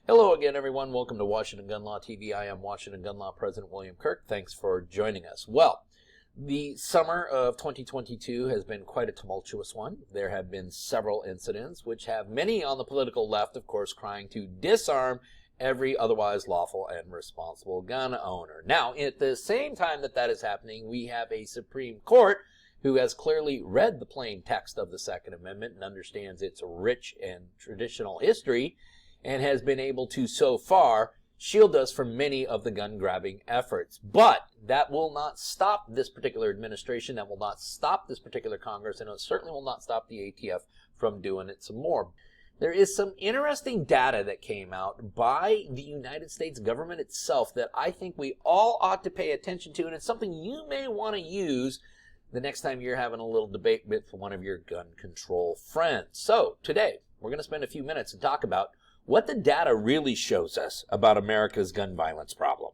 Hello again, everyone. Welcome to Washington Gun Law TV. I am Washington Gun Law President William Kirk. Thanks for joining us. Well, the summer of 2022 has been quite a tumultuous one. There have been several incidents, which have many on the political left, of course, crying to disarm every otherwise lawful and responsible gun owner. Now, at the same time that is happening, we have a Supreme Court who has clearly read the plain text of the Second Amendment and understands its rich and traditional history, and has been able to, so far, shield us from many of the gun-grabbing efforts. But that will not stop this particular administration, that will not stop this particular Congress, and it certainly will not stop the ATF from doing it some more. There is some interesting data that came out by the United States government itself that I think we all ought to pay attention to, and it's something you may want to use the next time you're having a little debate with one of your gun control friends. So today, we're going to spend a few minutes to talk about what the data really shows us about America's gun violence problem.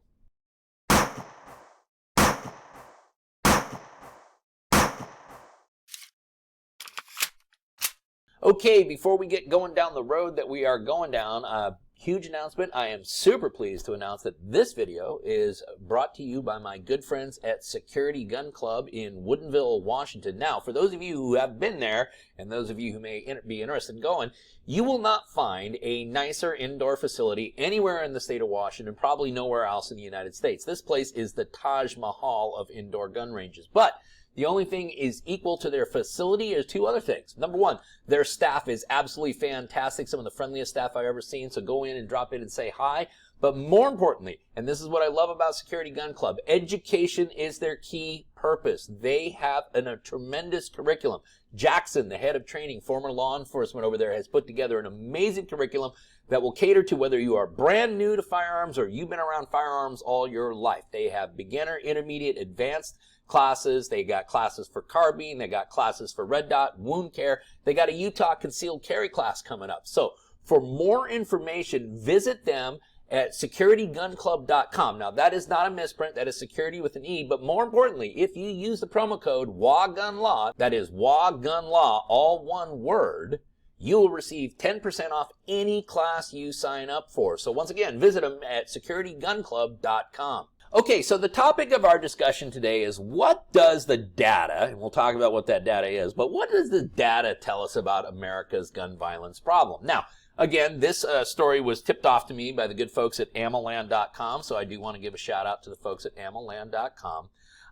Okay, before we get going down the road that we are going down, a huge announcement. I am super pleased to announce that this video is brought to you by my good friends at Security Gun Club in Woodinville, Washington. Now, for those of you who have been there, and those of you who may be interested in going, you will not find a nicer indoor facility anywhere in the state of Washington, probably nowhere else in the United States. This place is the Taj Mahal of indoor gun ranges. But the only thing is equal to their facility is two other things. Number one, their staff is absolutely fantastic, some of the friendliest staff I've ever seen, so go in and drop in and say hi. But more importantly, and this is what I love about Security Gun Club, education is their key purpose. They have a tremendous curriculum. Jackson, the head of training, former law enforcement over there, has put together an amazing curriculum that will cater to whether you are brand new to firearms or you've been around firearms all your life. They have beginner, intermediate, advanced classes. They got classes for carbine. They got classes for red dot, wound care. They got a Utah concealed carry class coming up. So for more information, visit them at securitygunclub.com. Now, that is not a misprint. That is security with an E. But more importantly, if you use the promo code WAGUNLAW, that is WAGUNLAW, all one word, you will receive 10% off any class you sign up for. So once again, visit them at securitygunclub.com. Okay, so the topic of our discussion today is what does the data, and we'll talk about what that data is, but what does the data tell us about America's gun violence problem? Now, again, this story was tipped off to me by the good folks at ammoland.com, so I do want to give a shout out to the folks at ammoland.com.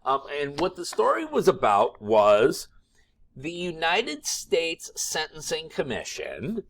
And what the story was about was the United States Sentencing Commission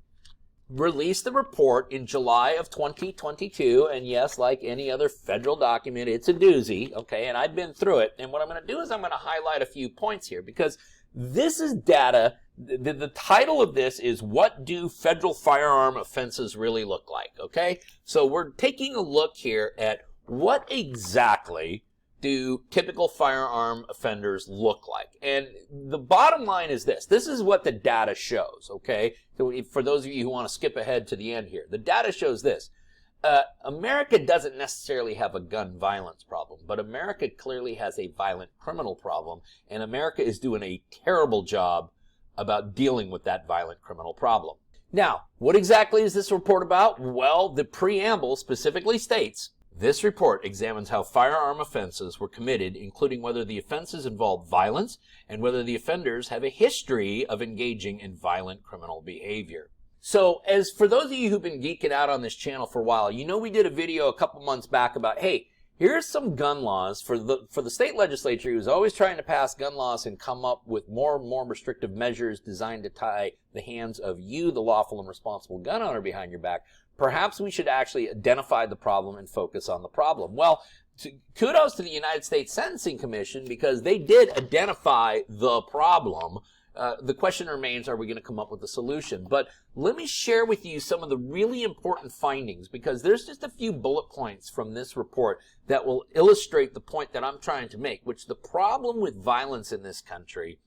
released the report in July of 2022, and yes, like any other federal document, it's a doozy, okay, and I've been through it, and what I'm going to do is I'm going to highlight a few points here, because this is data. The title of this is, what do federal firearm offenses really look like, okay? So we're taking a look here at what exactly do typical firearm offenders look like? And the bottom line is this. This is what the data shows, okay? So for those of you who want to skip ahead to the end here, the data shows this. America doesn't necessarily have a gun violence problem, but America clearly has a violent criminal problem, and America is doing a terrible job about dealing with that violent criminal problem. Now, what exactly is this report about? Well, the preamble specifically states, this report examines how firearm offenses were committed, including whether the offenses involved violence and whether the offenders have a history of engaging in violent criminal behavior. So, as for those of you who've been geeking out on this channel for a while, you know we did a video a couple months back about, hey, here's some gun laws for the state legislature who's always trying to pass gun laws and come up with more and more restrictive measures designed to tie the hands of you, the lawful and responsible gun owner, behind your back. Perhaps we should actually identify the problem and focus on the problem. Well, kudos to the United States Sentencing Commission, because they did identify the problem. The question remains, are we going to come up with a solution? But let me share with you some of the really important findings, because there's just a few bullet points from this report that will illustrate the point that I'm trying to make, which the problem with violence in this country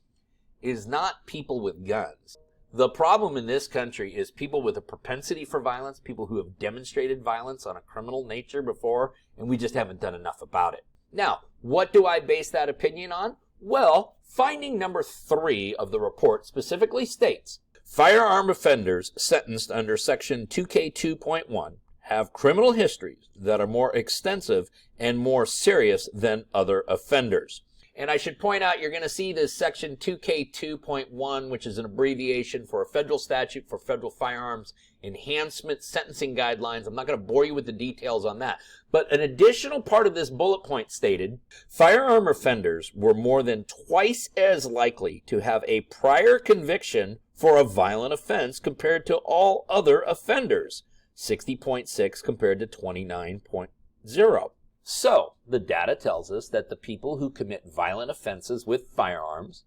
is not people with guns. The problem in this country is people with a propensity for violence, people who have demonstrated violence on a criminal nature before, and we just haven't done enough about it. Now, what do I base that opinion on? Well, finding number 3 of the report specifically states, firearm offenders sentenced under Section 2K2.1 have criminal histories that are more extensive and more serious than other offenders. And I should point out, you're going to see this section 2K2.1, which is an abbreviation for a federal statute for federal firearms enhancement sentencing guidelines. I'm not going to bore you with the details on that. But an additional part of this bullet point stated, firearm offenders were more than twice as likely to have a prior conviction for a violent offense compared to all other offenders, 60.6 compared to 29.0. So, the data tells us that the people who commit violent offenses with firearms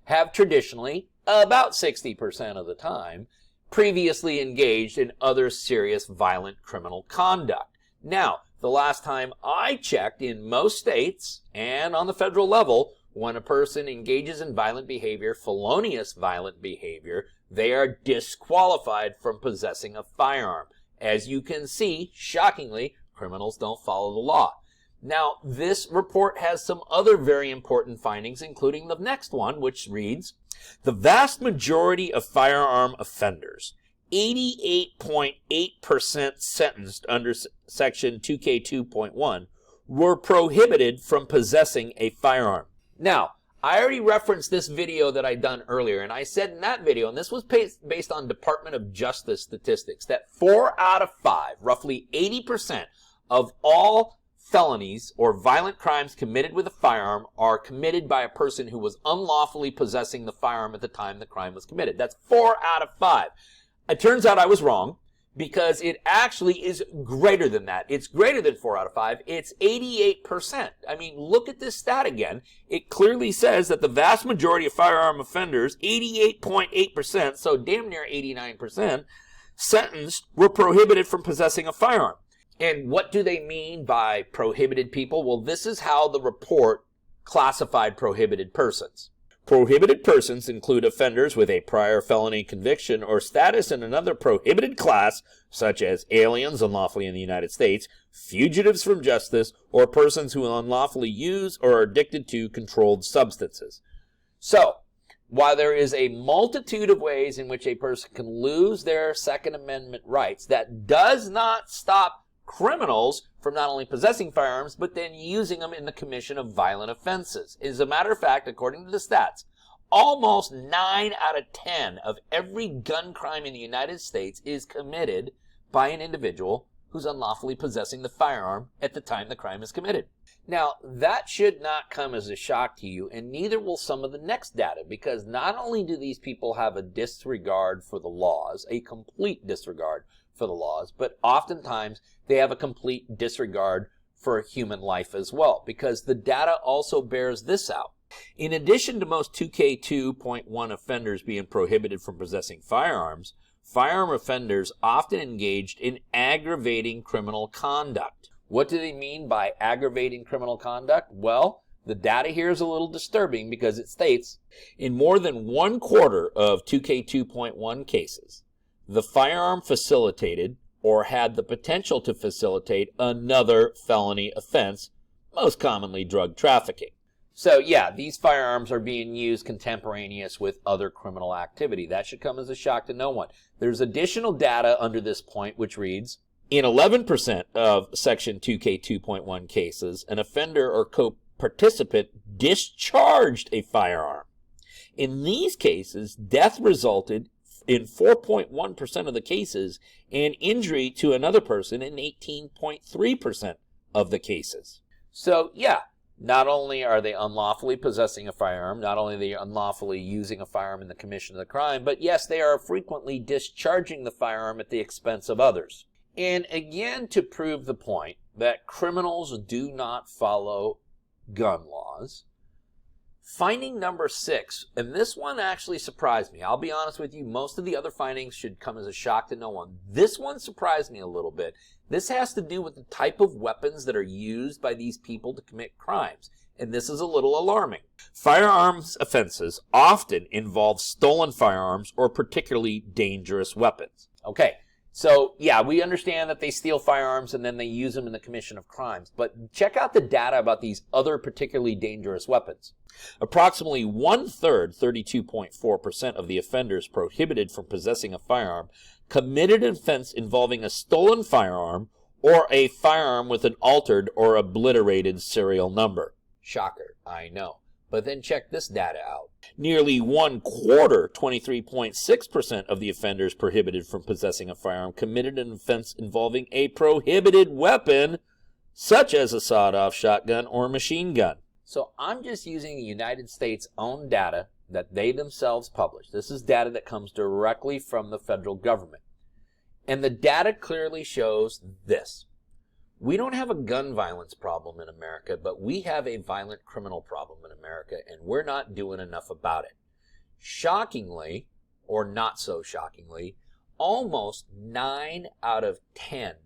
have traditionally, about 60% of the time, previously engaged in other serious violent criminal conduct. Now, the last time I checked, in most states and on the federal level, when a person engages in violent behavior, felonious violent behavior, they are disqualified from possessing a firearm. As you can see, shockingly, criminals don't follow the law. Now, this report has some other very important findings, including the next one, which reads, the vast majority of firearm offenders, 88.8% sentenced under section 2K2.1, were prohibited from possessing a firearm. Now, I already referenced this video that I'd done earlier, and I said in that video, and this was based on Department of Justice statistics, that 4 out of 5, roughly 80% of all felonies or violent crimes committed with a firearm are committed by a person who was unlawfully possessing the firearm at the time the crime was committed. That's 4 out of 5. It turns out I was wrong, because it actually is greater than that. It's greater than 4 out of 5. It's 88%. I mean, look at this stat again. It clearly says that the vast majority of firearm offenders, 88.8%, so damn near 89%, sentenced were prohibited from possessing a firearm. And what do they mean by prohibited people? Well, this is how the report classified prohibited persons. Prohibited persons include offenders with a prior felony conviction or status in another prohibited class, such as aliens unlawfully in the United States, fugitives from justice, or persons who unlawfully use or are addicted to controlled substances. So, while there is a multitude of ways in which a person can lose their Second Amendment rights, that does not stop criminals from not only possessing firearms, but then using them in the commission of violent offenses. As a matter of fact, according to the stats, almost 9 out of 10 of every gun crime in the United States is committed by an individual who's unlawfully possessing the firearm at the time the crime is committed. Now, that should not come as a shock to you, and neither will some of the next data, because not only do these people have a disregard for the laws, a complete disregard for the laws, but oftentimes they have a complete disregard for human life as well, because the data also bears this out. In addition to most 2K2.1 offenders being prohibited from possessing firearms, firearm offenders often engaged in aggravating criminal conduct. What do they mean by aggravating criminal conduct? Well, the data here is a little disturbing because it states, in more than 1/4 of 2K2.1 cases, the firearm facilitated or had the potential to facilitate another felony offense, most commonly drug trafficking. So yeah, these firearms are being used contemporaneous with other criminal activity. That should come as a shock to no one. There's additional data under this point which reads, in 11% of Section 2K2.1 cases, an offender or co-participant discharged a firearm. In these cases, death resulted in 4.1% of the cases, and injury to another person in 18.3% of the cases. So yeah, not only are they unlawfully possessing a firearm, not only are they unlawfully using a firearm in the commission of the crime, but yes, they are frequently discharging the firearm at the expense of others. And again, to prove the point that criminals do not follow gun laws, finding number 6, and this one actually surprised me. I'll be honest with you, most of the other findings should come as a shock to no one. This one surprised me a little bit. This has to do with the type of weapons that are used by these people to commit crimes, and this is a little alarming. Firearms offenses often involve stolen firearms or particularly dangerous weapons. Okay. So, yeah, we understand that they steal firearms and then they use them in the commission of crimes. But check out the data about these other particularly dangerous weapons. Approximately 1/3, 32.4% of the offenders prohibited from possessing a firearm committed an offense involving a stolen firearm or a firearm with an altered or obliterated serial number. Shocker, I know. But then check this data out. Nearly 1/4, 23.6% of the offenders prohibited from possessing a firearm committed an offense involving a prohibited weapon, such as a sawed-off shotgun or machine gun. So I'm just using the United States' own data that they themselves publish. This is data that comes directly from the federal government. And the data clearly shows this. We don't have a gun violence problem in America, but we have a violent criminal problem in America, and we're not doing enough about it. Shockingly, or not so shockingly, almost 9 out of 10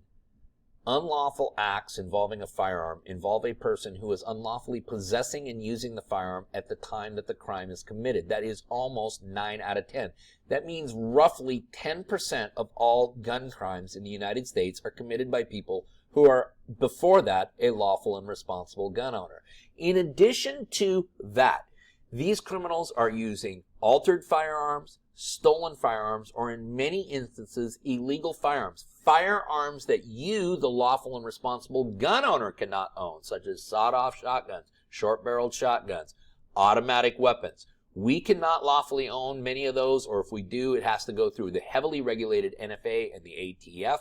unlawful acts involving a firearm involve a person who is unlawfully possessing and using the firearm at the time that the crime is committed. That is almost 9 out of 10. That means roughly 10% of all gun crimes in the United States are committed by people who are, before that, a lawful and responsible gun owner. In addition to that, these criminals are using altered firearms, stolen firearms, or in many instances, illegal firearms. Firearms that you, the lawful and responsible gun owner, cannot own, such as sawed-off shotguns, short-barreled shotguns, automatic weapons. We cannot lawfully own many of those, or if we do, it has to go through the heavily regulated NFA and the ATF.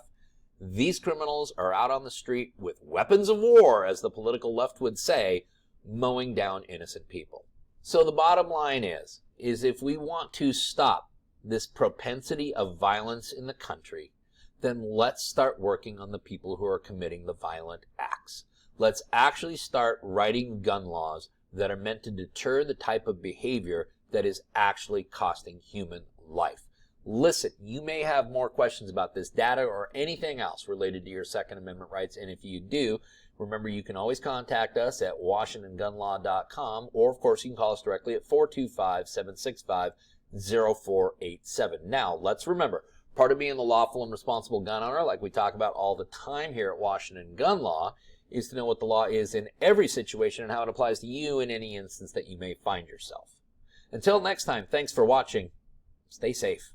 These criminals are out on the street with weapons of war, as the political left would say, mowing down innocent people. So the bottom line is if we want to stop this propensity of violence in the country, then let's start working on the people who are committing the violent acts. Let's actually start writing gun laws that are meant to deter the type of behavior that is actually costing human life. Listen, you may have more questions about this data or anything else related to your Second Amendment rights, and if you do, remember you can always contact us at WashingtonGunLaw.com, or of course you can call us directly at 425-765-0487. Now, let's remember, part of being the lawful and responsible gun owner, like we talk about all the time here at Washington Gun Law, is to know what the law is in every situation and how it applies to you in any instance that you may find yourself. Until next time, thanks for watching. Stay safe.